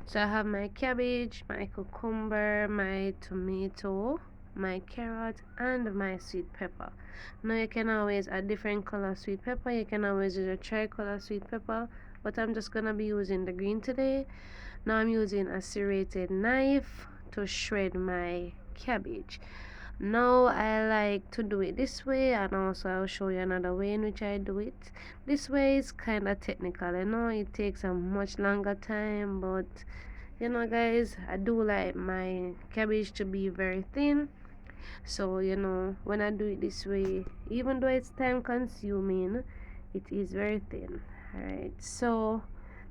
So I have my cabbage, my cucumber, my tomato, my carrot, and my sweet pepper. Now you can always add different color sweet pepper. You can always use a tricolor sweet pepper, but I'm just gonna be using the green today. Now I'm using a serrated knife to shred my cabbage. Now I like to do it this way, and also I'll show you another way in which I do it. This way is kind of technical. I know it takes a much longer time, but guys, I do like my cabbage to be very thin. So when I do it this way, even though it's time consuming, it is very thin. Alright, so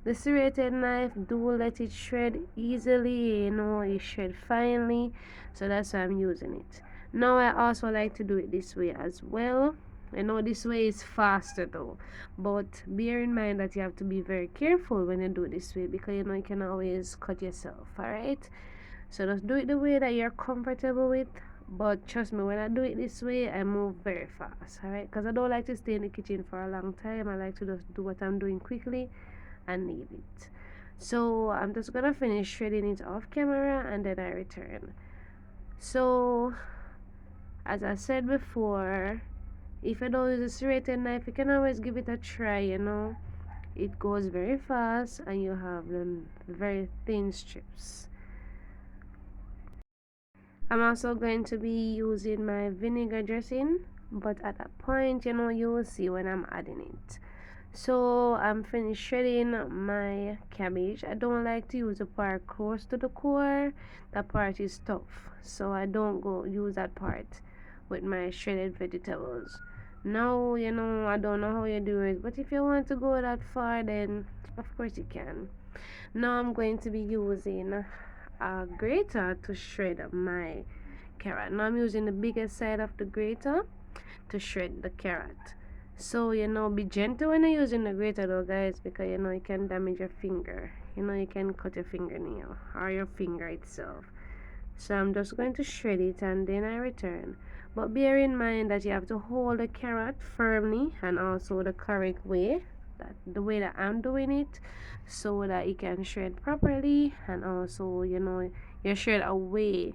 the serrated knife, do let it shred easily, it shred finely, so that's why I'm using it. Now I also like to do it this way as well. I know this way is faster though, but bear in mind that you have to be very careful when you do it this way, because you can always cut yourself. Alright, so just do it the way that you're comfortable with, but trust me, when I do it this way, I move very fast. Alright, because I don't like to stay in the kitchen for a long time. I like to just do what I'm doing quickly and leave it. So I'm just gonna finish shredding it off camera and then I return. So as I said before, if you don't use a serrated knife, you can always give it a try. It goes very fast and you have them very thin strips. I'm also going to be using my vinegar dressing, but at that point, you will see when I'm adding it. So I'm finished shredding my cabbage. I don't like to use the part close to the core. That part is tough, so I don't go use that part with my shredded vegetables. Now I don't know how you do it, but if you want to go that far, then of course you can. Now I'm going to be using a grater to shred my carrot. Now I'm using the biggest side of the grater to shred the carrot. So be gentle when you're using the grater though, guys, because it can damage your finger. You can cut your fingernail or your finger itself. So I'm just going to shred it and then I return. But bear in mind that you have to hold the carrot firmly and also the correct way, that the way that I'm doing it, so that it can shred properly, and also you shred away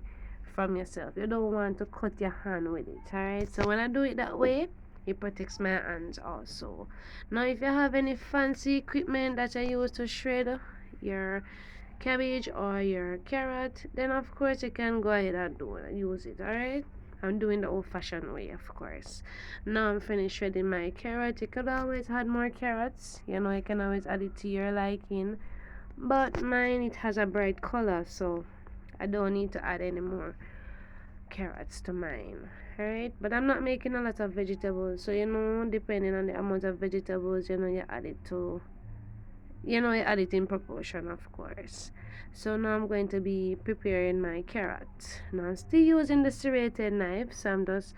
from yourself. You don't want to cut your hand with it. Alright, so when I do it that way, it protects my hands also. Now if you have any fancy equipment that I use to shred your cabbage or your carrot, then of course you can go ahead and use it. Alright, I'm doing the old-fashioned way, of course. Now I'm finished shredding my carrot. You could always add more carrots, you can always add it to your liking, but mine, it has a bright color, so I don't need to add any more carrots to mine. Alright, but I'm not making a lot of vegetables, so depending on the amount of vegetables, you add it to you add it in proportion, of course. So now I'm going to be preparing my carrot. Now I'm still using the serrated knife, so I'm just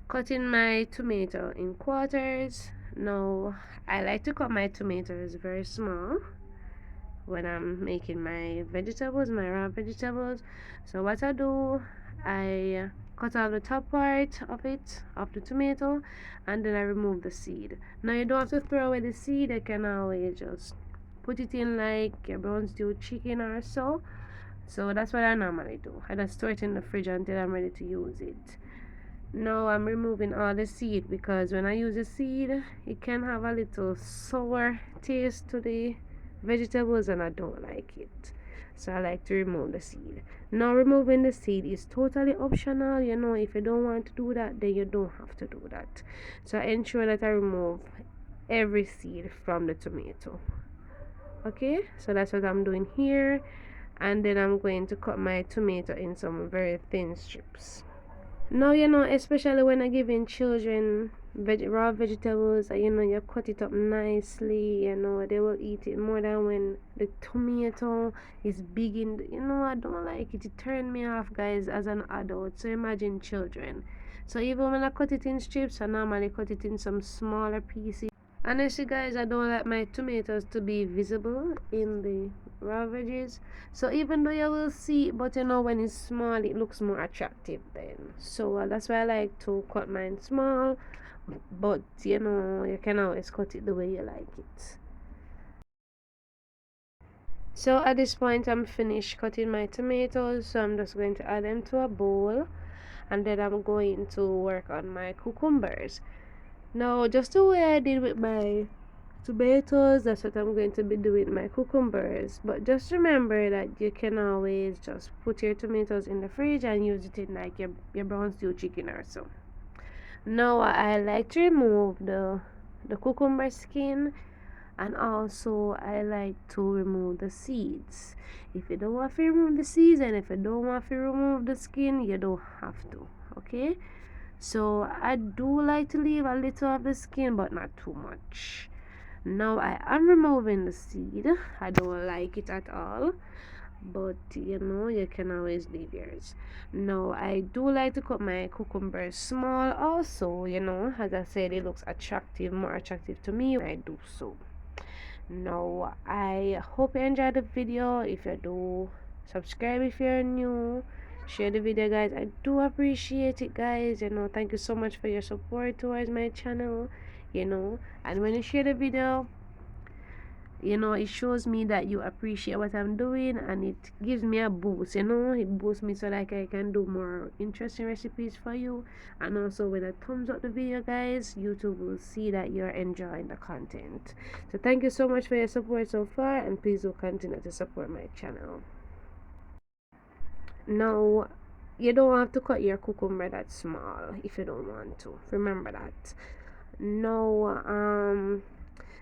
cutting my tomato in quarters. Now I like to cut my tomatoes very small when I'm making my vegetables, my raw vegetables. So what I do, I cut off the top part of it, of the tomato, and then I remove the seed. Now you don't have to throw away the seed. You can always just put it in like your brown stewed chicken or so. So that's what I normally do. I just store it in the fridge until I'm ready to use it. Now I'm removing all the seed, because when I use the seed, it can have a little sour taste to the vegetables and I don't like it. So I like to remove the seed. Now removing the seed is totally optional. If you don't want to do that, then you don't have to do that. So I ensure that I remove every seed from the tomato. Okay, so that's what I'm doing here, and then I'm going to cut my tomato in some very thin strips. Now especially when I give in children raw vegetables, you cut it up nicely. They will eat it more than when the tomato is big in I don't like it. It turned me off, guys, as an adult. So imagine children. So even when I cut it in strips, I normally cut it in some smaller pieces. Honestly, guys, I don't like my tomatoes to be visible in the raw veggies. So even though you will see, but when it's small, it looks more attractive then. So that's why I like to cut mine small. But you can always cut it the way you like it. So at this point I'm finished cutting my tomatoes, so I'm just going to add them to a bowl, and then I'm going to work on my cucumbers. Now, just the way I did with my tomatoes, that's what I'm going to be doing with my cucumbers. But just remember that you can always just put your tomatoes in the fridge and use it in like your brown stew chicken or so. Now I like to remove the cucumber skin, and also I like to remove the seeds. If you don't want to remove the seeds and if you don't want to remove the skin, you don't have to. Okay, so I do like to leave a little of the skin, but not too much. Now I am removing the seed. I don't like it at all, but you can always leave yours. Now I do like to cut my cucumbers small also. As I said, it looks attractive, more attractive to me when I do so. Now I hope you enjoyed the video. If you do, subscribe if you're new, share the video, guys. I do appreciate it, guys. Thank you so much for your support towards my channel. And when you share the video, it shows me that you appreciate what I'm doing, and it gives me a boost. It boosts me so like I can do more interesting recipes for you. And also when I thumbs up the video, guys, YouTube will see that you're enjoying the content. So thank you so much for your support so far, and please do continue to support my channel. Now, you don't have to cut your cucumber that small if you don't want to, remember that. No,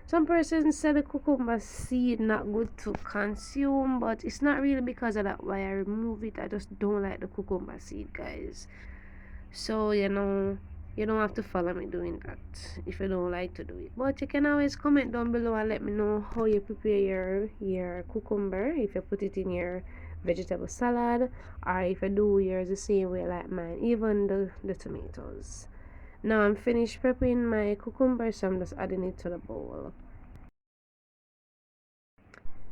some persons say the cucumber seed not good to consume, but it's not really because of that why I remove it. I just don't like the cucumber seed, guys. So you don't have to follow me doing that if you don't like to do it. But you can always comment down below and let me know how you prepare your cucumber, if you put it in your vegetable salad, or if you do yours the same way like mine, even the tomatoes. Now I'm finished prepping my cucumber, so I'm just adding it to the bowl.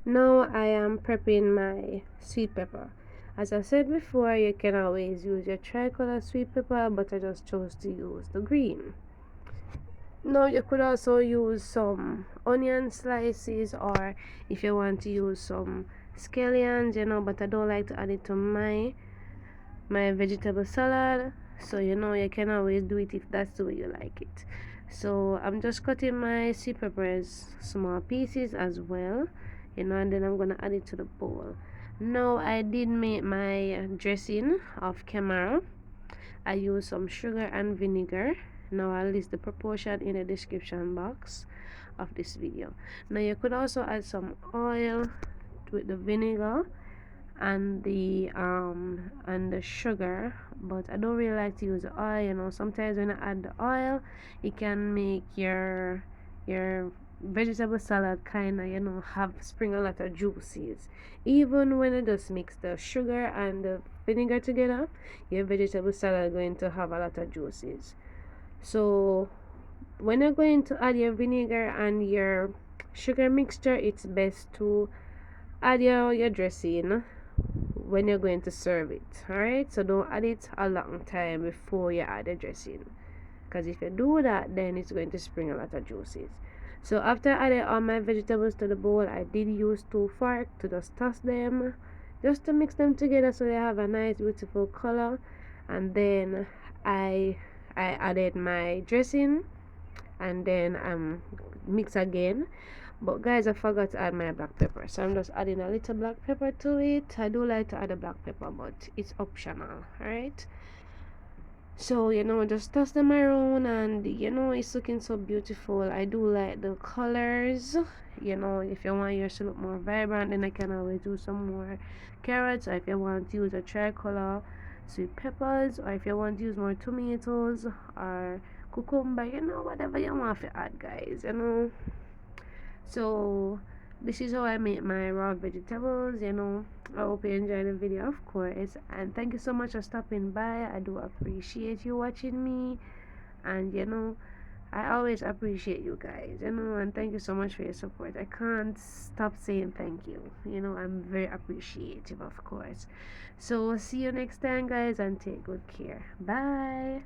Now I am prepping my sweet pepper. As I said before, you can always use your tricolor sweet pepper, but I just chose to use the green. Now you could also use some onion slices, or if you want to use some scallions, but I don't like to add it to my vegetable salad. So you can always do it if that's the way you like it. So I'm just cutting my sweet peppers small pieces as well, and then I'm gonna add it to the bowl. Now I did make my dressing of camera. I used some sugar and vinegar. Now I'll list the proportion in the description box of this video. Now you could also add some oil with the vinegar and the sugar, but I don't really like to use the oil. Sometimes when I add the oil, it can make your vegetable salad kind of have spring a lot of juices. Even when I just mix the sugar and the vinegar together, your vegetable salad going to have a lot of juices. So when you're going to add your vinegar and your sugar mixture, it's best to add your dressing when you're going to serve it. Alright, so don't add it a long time before you add the dressing, because if you do that, then it's going to spring a lot of juices. So after I added all my vegetables to the bowl, I did use 2 forks to just toss them, just to mix them together so they have a nice beautiful color. And then I added my dressing, and then mix again. But guys, I forgot to add my black pepper, so I'm just adding a little black pepper to it. I do like to add a black pepper, but it's optional. Alright, so just toss them around, and it's looking so beautiful. I do like the colors. If you want yours to look more vibrant, then I can always do some more carrots, or if you want to use a tricolor sweet peppers, or if you want to use more tomatoes or cucumber, whatever you want to add, guys. So this is how I make my raw vegetables. I hope you enjoyed the video, of course, and thank you so much for stopping by. I do appreciate you watching me, and I always appreciate you guys, and thank you so much for your support. I can't stop saying thank you. I'm very appreciative, of course. So see you next time, guys, and take good care. Bye.